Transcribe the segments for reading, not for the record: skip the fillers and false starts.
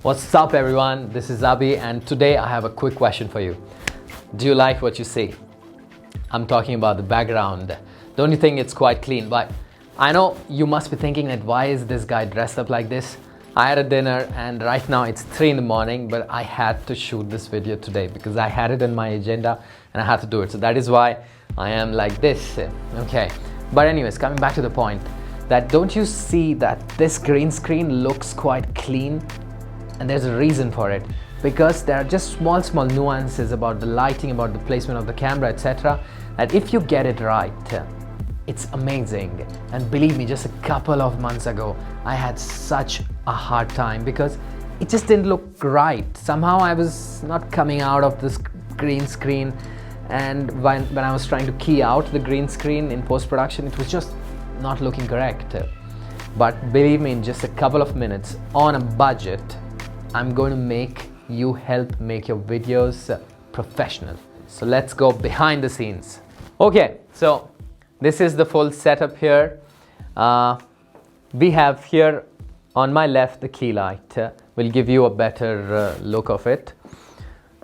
What's up everyone, this is Abhi and today I have a quick question for you. Do you like what you see? I'm talking about the background. Don't you think it's quite clean? But I know you must be thinking that why is this guy dressed up like this? I had a dinner and right now it's 3 in the morning, but I had to shoot this video today because I had it in my agenda and I had to do it. So that is why I am like this. Okay. But anyways, coming back to the point, that don't you see that this green screen looks quite clean? And there's a reason for it, because there are just small nuances about the lighting, about the placement of the camera, etc. that if you get it right, it's amazing. And believe me, just a couple of months ago I had such a hard time because it just didn't look right. Somehow I was not coming out of this green screen, and when I was trying to key out the green screen in post-production, it was just not looking correct. But believe me, in just a couple of minutes on a budget, I'm going to help make your videos professional. So let's go behind the scenes. Okay, so this is the full setup here. We have here on my left the key light. Will give you a better look of it.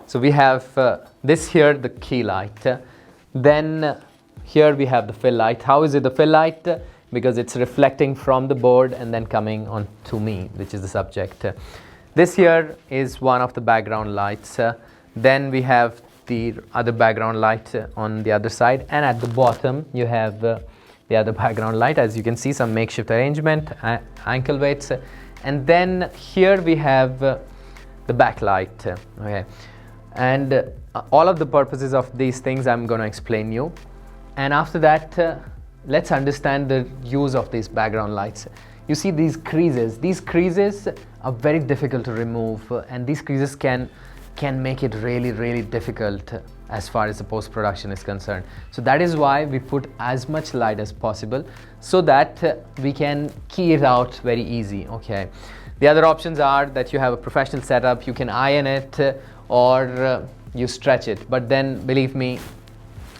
So we have this here, the key light. Then here we have the fill light. How is it the fill light? Because it's reflecting from the board and then coming on to me, which is the subject. This here is one of the background lights. Then we have the other background light on the other side, and at the bottom you have the other background light. As you can see, some makeshift arrangement, ankle weights, and then here we have the backlight. Okay, and all of the purposes of these things I'm going to explain you, and after that let's understand the use of these background lights. You see these creases are very difficult to remove, and these creases can make it really difficult as far as the post-production is concerned. So that is why we put as much light as possible so that we can key it out very easy. Okay. The other options are that you have a professional setup, you can iron it or you stretch it, but then believe me,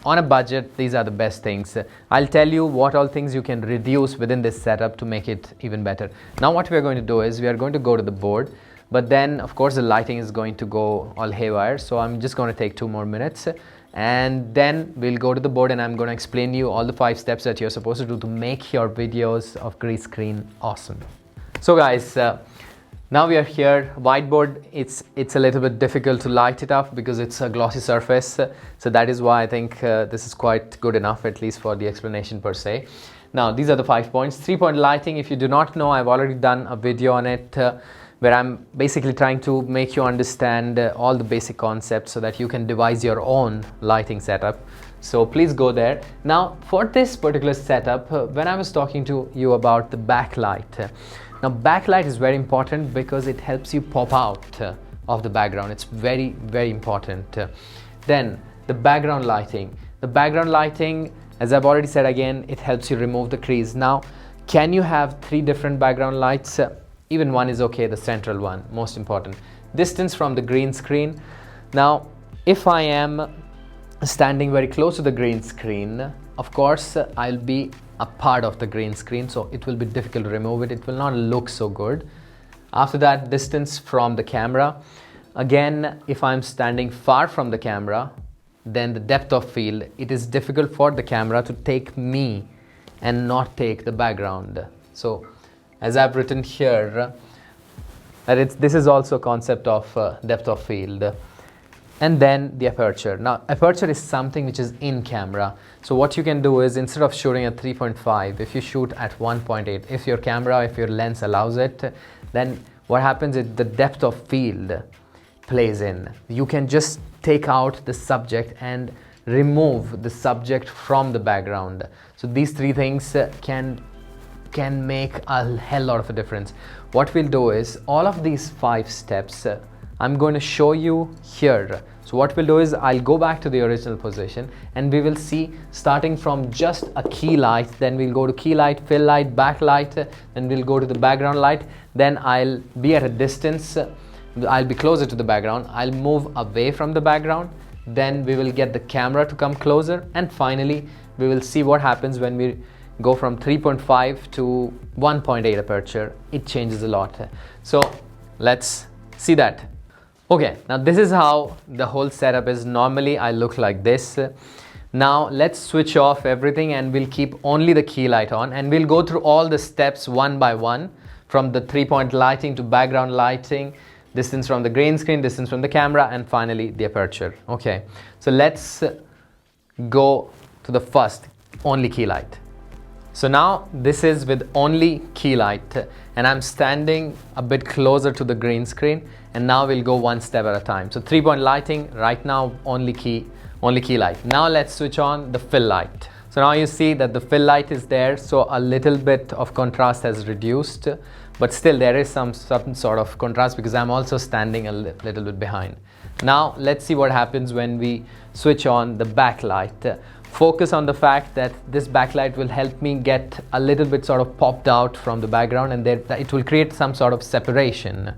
on a budget, these are the best things. I'll tell you what all things you can reduce within this setup to make it even better. Now what we are going to do is we are going to go to the board, but then of course the lighting is going to go all haywire. So I'm just going to take 2 more minutes and then we'll go to the board and I'm going to explain you all the 5 steps that you're supposed to do to make your videos of green screen awesome. So guys, now we are here. Whiteboard, it's a little bit difficult to light it up because it's a glossy surface. So that is why I think this is quite good enough, at least for the explanation per se. Now these are the 5 points. 3-point lighting, if you do not know, I've already done a video on it where I'm basically trying to make you understand all the basic concepts so that you can devise your own lighting setup. So please go there. Now for this particular setup, when I was talking to you about the backlight, now backlight is very important because it helps you pop out of the background. It's very important. Then the background lighting. The background lighting, as I've already said again, it helps you remove the crease. Now, can you have 3 different background lights? Even one is okay, the central one, most important. Distance from the green screen. Now, if I am standing very close to the green screen, of course, I'll be a part of the green screen, so it will be difficult to remove it. It will not look so good. After that, distance from the camera. Again, if I'm standing far from the camera, then the depth of field, it is difficult for the camera to take me and not take the background. So as I've written here, this is also a concept of depth of field. And then the aperture. Now aperture is something which is in camera. So what you can do is, instead of shooting at 3.5, if you shoot at 1.8, if your camera, if your lens allows it, then what happens is the depth of field plays in. You can just take out the subject and remove the subject from the background. So these 3 things can make a hell lot of a difference. What we'll do is, all of these 5 steps I'm going to show you here. So what we'll do is I'll go back to the original position and we will see, starting from just a key light, then we'll go to key light, fill light, backlight, then we'll go to the background light, then I'll be at a distance, I'll be closer to the background, I'll move away from the background, then we will get the camera to come closer, and finally we will see what happens when we go from 3.5 to 1.8 aperture. It changes a lot. So let's See that? Okay, now this is how the whole setup is. Normally I look like this. Now let's switch off everything and we'll keep only the key light on, and we'll go through all the steps one by one, from the 3-point lighting to background lighting, distance from the green screen, distance from the camera, and finally the aperture. Okay, so let's go to the first, only key light. So now this is with only key light, and I'm standing a bit closer to the green screen, and now we'll go one step at a time. So 3-point lighting, right now only key light. Now let's switch on the fill light. So now you see that the fill light is there, so a little bit of contrast has reduced, but still there is some certain sort of contrast because I'm also standing a little bit behind. Now let's see what happens when we switch on the backlight. Focus on the fact that this backlight will help me get a little bit sort of popped out from the background, and it will create some sort of separation.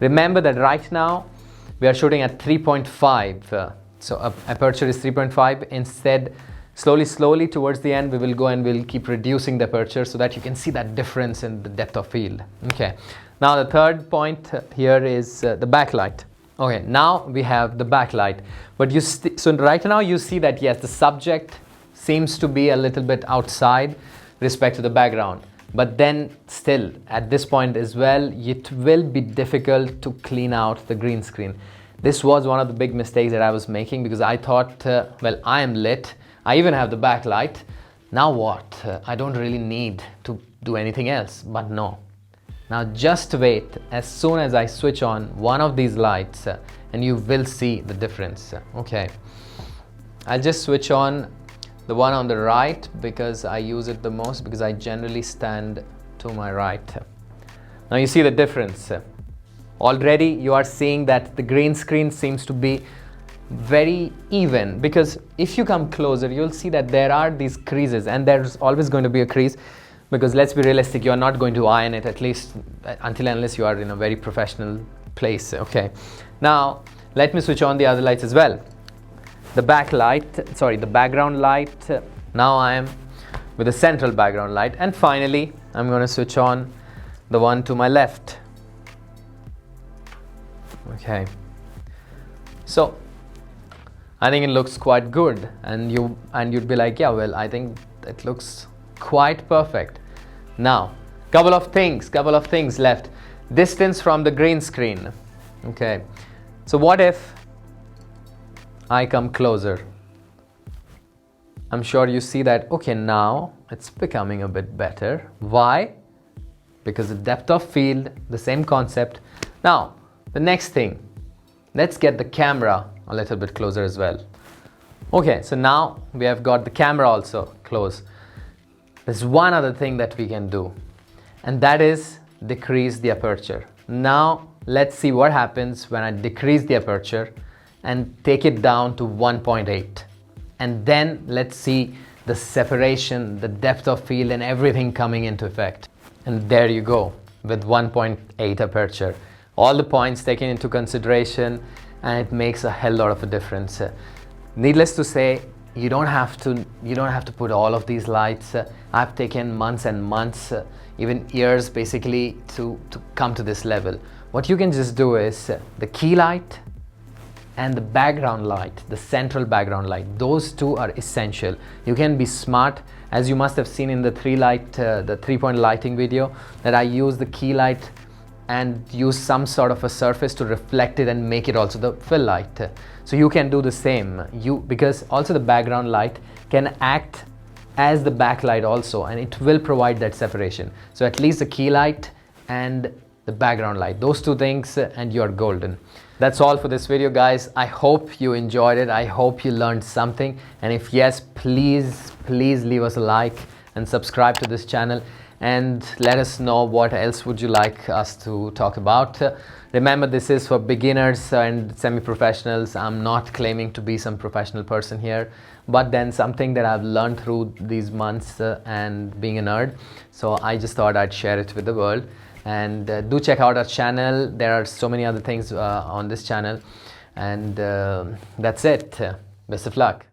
Remember that right now we are shooting at 3.5, so aperture is 3.5. Instead, slowly towards the end we will go and we'll keep reducing the aperture so that you can see that difference in the depth of field. Okay, now the third point here is the backlight. Okay, now we have the backlight, but so right now you see that yes, the subject seems to be a little bit outside respect to the background, but then still at this point as well it will be difficult to clean out the green screen. This was one of the big mistakes that I was making, because I thought well, I am lit, I even have the backlight, now what? I don't really need to do anything else. But no. Now just wait, as soon as I switch on one of these lights and you will see the difference. Okay, I'll just switch on the one on the right because I use it the most, because I generally stand to my right. Now you see the difference. Already you are seeing that the green screen seems to be very even, because if you come closer you'll see that there are these creases, and there's always going to be a crease, because let's be realistic, you are not going to iron it, at least until and unless you are in a very professional place. Okay, now let me switch on the other lights as well. The background light. Now I am with the central background light, and finally I'm going to switch on the one to my left. Okay, so I think it looks quite good, and you'd be like, yeah, well, I think it looks quite perfect. Now couple of things left. Distance from the green screen. Okay, so what if I come closer? I'm sure you see that, okay, now it's becoming a bit better. Why? Because the depth of field, the same concept. Now the next thing, let's get the camera a little bit closer as well. Okay, so now we have got the camera also close. There's one other thing that we can do, and that is decrease the aperture. Now let's see what happens when I decrease the aperture and take it down to 1.8, and then let's see the separation, the depth of field and everything coming into effect. And there you go, with 1.8 aperture, all the points taken into consideration, and it makes a hell lot of a difference. Needless to say, you don't have to put all of these lights. I've taken months and months, even years basically, to come to this level. What you can just do is the key light and the background light, the central background light, those two are essential. You can be smart, as you must have seen in the 3-point lighting video, that I use the key light and use some sort of a surface to reflect it and make it also the fill light. So you can do the same, because also the background light can act as the backlight also, and it will provide that separation. So at least the key light and the background light, those two things, and you're golden. That's all for this video, guys. I hope you enjoyed it. I hope you learned something, and if yes, please leave us a like and subscribe to this channel, and let us know what else would you like us to talk about. Remember, this is for beginners and semi-professionals. I'm not claiming to be some professional person here, but then something that I've learned through these months and being a nerd. So I just thought I'd share it with the world. And do check out our channel. There are so many other things on this channel. And that's it. Best of luck.